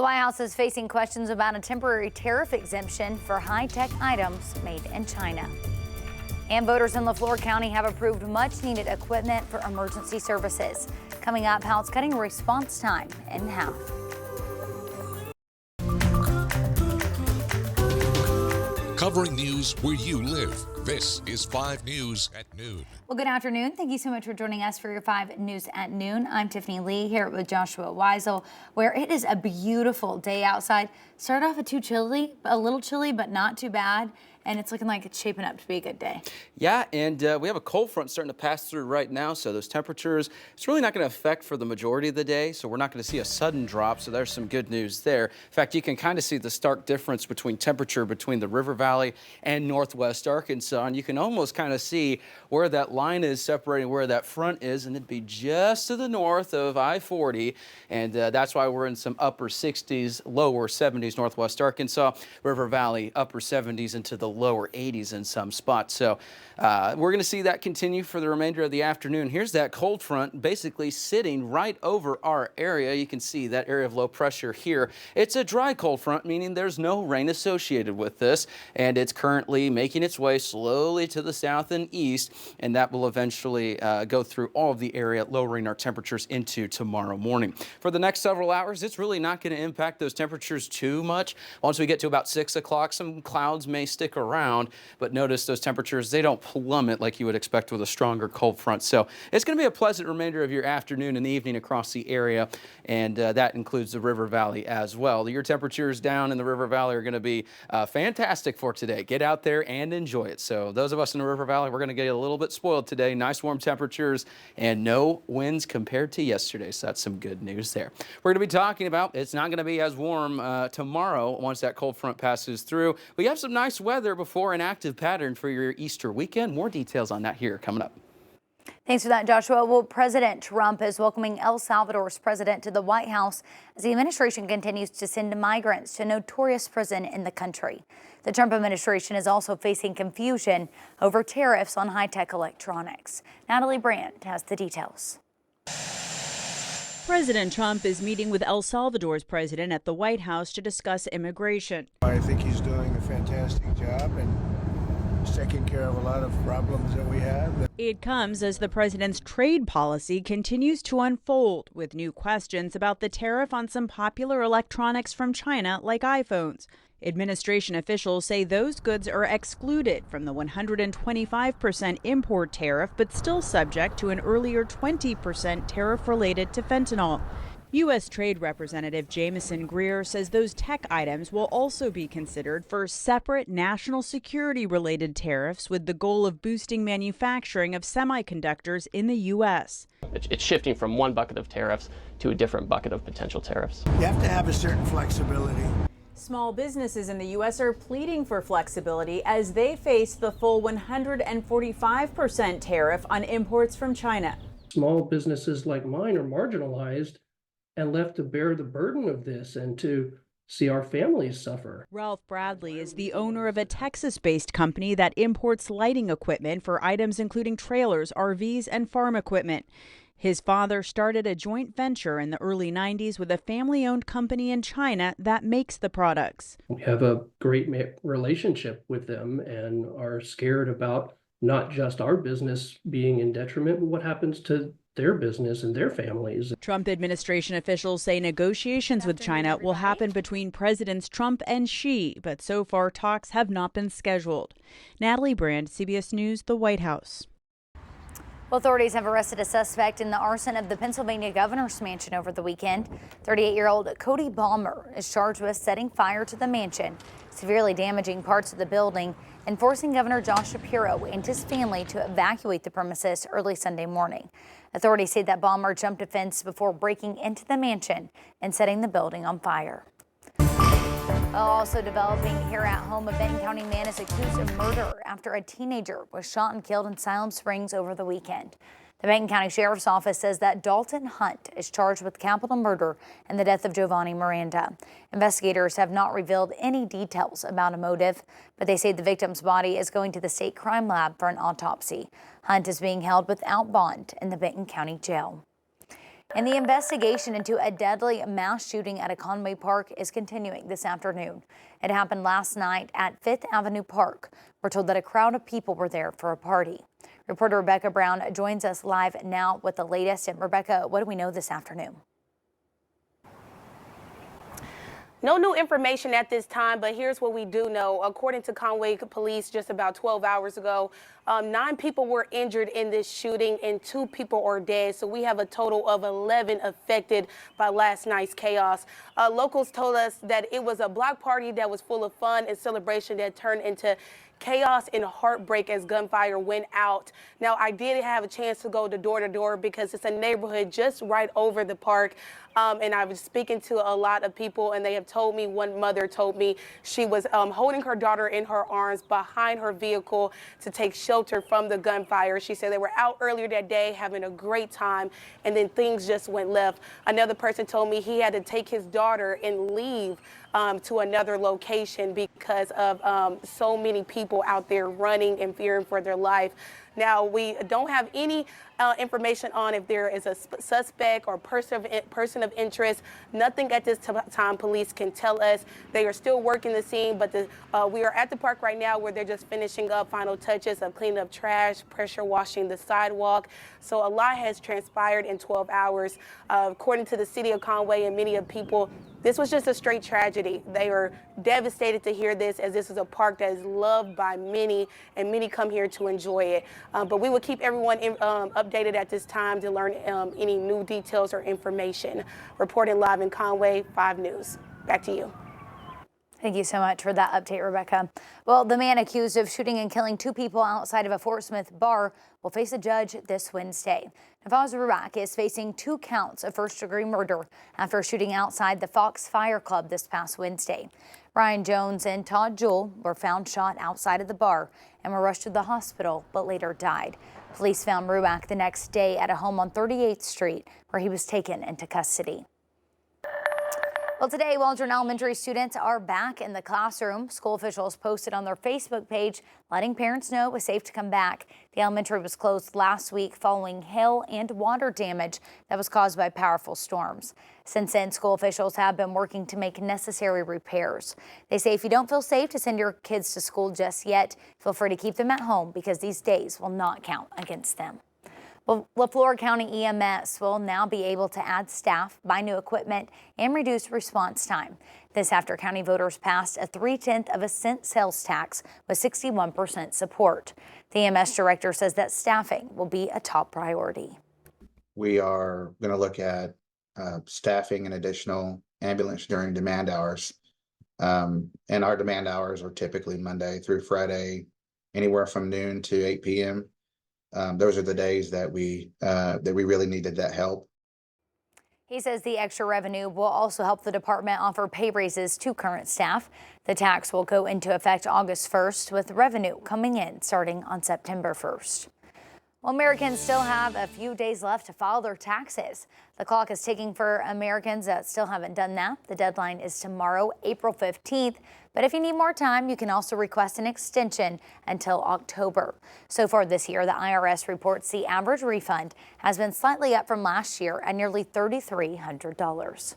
The White House is facing questions about a temporary tariff exemption for high-tech items made in China. And voters in LaFleur County have approved much-needed equipment for emergency services. Coming up, how it's cutting response time in half. Covering news where you live. This is 5 News at Noon. Well, good afternoon. Thank you so much for joining us for your 5 News at Noon. I'm Tiffany Lee here with Joshua Weisel, where it is a beautiful day outside. Started off a little chilly, but not too bad. And it's looking like it's shaping up to be a good day. Yeah, and we have a cold front starting to pass through right now, so those temperatures, it's really not going to affect for the majority of the day, so we're not going to see a sudden drop, so there's some good news there. In fact, you can kind of see the stark difference between temperature between the River Valley and northwest Arkansas, and you can almost kind of see where that line is separating where that front is, and it'd be just to the north of I-40, and that's why we're in some upper 60s, lower 70s northwest Arkansas, River Valley upper 70s into the lower 80s in some spots. So we're going to see that continue for the remainder of the afternoon. Here's that cold front basically sitting right over our area. You can see that area of low pressure here. It's a dry cold front, meaning there's no rain associated with this, and it's currently making its way slowly to the south and east, and that will eventually go through all of the area, lowering our temperatures into tomorrow morning. For the next several hours, it's really not going to impact those temperatures too much. Once we get to about 6 o'clock, some clouds may stick around, but notice those temperatures, they don't plummet like you would expect with a stronger cold front. So it's going to be a pleasant remainder of your afternoon and evening across the area, and that includes the River Valley as well. Your temperatures down in the River Valley are going to be fantastic for today. Get out there and enjoy it. So those of us in the River Valley, we're going to get a little bit spoiled today. Nice warm temperatures and no winds compared to yesterday. So that's some good news there. We're going to be talking about it's not going to be as warm tomorrow once that cold front passes through. We have some nice weather before an active pattern for your Easter weekend. More details on that here coming up. Thanks for that, Joshua. Well, President Trump is welcoming El Salvador's president to the White House as the administration continues to send migrants to a notorious prison in the country. The Trump administration is also facing confusion over tariffs on high-tech electronics. Natalie Brandt has the details. President Trump is meeting with El Salvador's president at the White House to discuss immigration. I think he's doing a fantastic job and he's taking care of a lot of problems that we have. It comes as the president's trade policy continues to unfold, with new questions about the tariff on some popular electronics from China, like iPhones. Administration officials say those goods are excluded from the 125% import tariff, but still subject to an earlier 20% tariff related to fentanyl. U.S. Trade Representative Jamieson Greer says those tech items will also be considered for separate national security-related tariffs, with the goal of boosting manufacturing of semiconductors in the U.S. It's shifting from one bucket of tariffs to a different bucket of potential tariffs. You have to have a certain flexibility. Small businesses in the U.S. are pleading for flexibility as they face the full 145% tariff on imports from China. Small businesses like mine are marginalized and left to bear the burden of this and to see our families suffer. Ralph Bradley is the owner of a Texas-based company that imports lighting equipment for items including trailers, RVs, and farm equipment. His father started a joint venture in the early 90s with a family-owned company in China that makes the products. We have a great relationship with them and are scared about not just our business being in detriment, but what happens to their business and their families. Trump administration officials say negotiations with China will happen between Presidents Trump and Xi, but so far talks have not been scheduled. Natalie Brand, CBS News, the White House. Well, authorities have arrested a suspect in the arson of the Pennsylvania governor's mansion over the weekend. 38-year-old Cody Balmer is charged with setting fire to the mansion, severely damaging parts of the building, and forcing Governor Josh Shapiro and his family to evacuate the premises early Sunday morning. Authorities say that Balmer jumped a fence before breaking into the mansion and setting the building on fire. Also developing here at home, a Benton County man is accused of murder after a teenager was shot and killed in Siloam Springs over the weekend. The Benton County Sheriff's Office says that Dalton Hunt is charged with capital murder and the death of Giovanni Miranda. Investigators have not revealed any details about a motive, but they say the victim's body is going to the state crime lab for an autopsy. Hunt is being held without bond in the Benton County Jail. And the investigation into a deadly mass shooting at a Conway Park is continuing this afternoon. It happened last night at 5th Avenue Park. We're told that a crowd of people were there for a party. Reporter Rebecca Brown joins us live now with the latest. And Rebecca, what do we know this afternoon? No new information at this time, but here's what we do know. According to Conway Police, just about 12 hours ago, 9 people were injured in this shooting and 2 people are dead. So we have a total of 11 affected by last night's chaos. Locals told us that it was a block party that was full of fun and celebration that turned into chaos and heartbreak as gunfire went out. Now, I did have a chance to go door to door because it's a neighborhood just right over the park. And I was speaking to a lot of people, and they have told me, one mother told me she was holding her daughter in her arms behind her vehicle to take shelter from the gunfire. She said they were out earlier that day having a great time, and then things just went left. Another person told me he had to take his daughter and leave to another location because of so many people out there running and fearing for their life. Now, we don't have any information on if there is a suspect or person of interest. Nothing at this time police can tell us. They are still working the scene, but we are at the park right now where they're just finishing up final touches of cleaning up trash, pressure washing the sidewalk. So a lot has transpired in 12 hours. According to the city of Conway and many of people, this was just a straight tragedy. They are devastated to hear this, as this is a park that is loved by many, and many come here to enjoy it. But we will keep everyone updated at this time to learn any new details or information. Reporting live in Conway, 5 News. Back to you. Thank you so much for that update, Rebecca. Well, the man accused of shooting and killing 2 people outside of a Fort Smith bar will face a judge this Wednesday. Nafaz Ruak is facing 2 counts of first-degree murder after shooting outside the Fox Fire Club this past Wednesday. Ryan Jones and Todd Jewell were found shot outside of the bar and were rushed to the hospital, but later died. Police found Ruak the next day at a home on 38th Street, where he was taken into custody. Well, today, Waldron Elementary students are back in the classroom. School officials posted on their Facebook page letting parents know it was safe to come back. The elementary was closed last week following hail and water damage that was caused by powerful storms. Since then, school officials have been working to make necessary repairs. They say if you don't feel safe to send your kids to school just yet, feel free to keep them at home because these days will not count against them. Well, LaFleur County EMS will now be able to add staff, buy new equipment, and reduce response time. This after county voters passed a 3/10 cent sales tax with 61% support. The EMS director says that staffing will be a top priority. We are going to look at staffing an additional ambulance during demand hours. And our demand hours are typically Monday through Friday, anywhere from noon to 8 p.m. Those are the days that we really needed that help. He says the extra revenue will also help the department offer pay raises to current staff. The tax will go into effect August 1st, with revenue coming in starting on September 1st. Well, Americans still have a few days left to file their taxes. The clock is ticking for Americans that still haven't done that. The deadline is tomorrow, April 15th. But if you need more time, you can also request an extension until October. So far this year, the IRS reports the average refund has been slightly up from last year at nearly $3,300.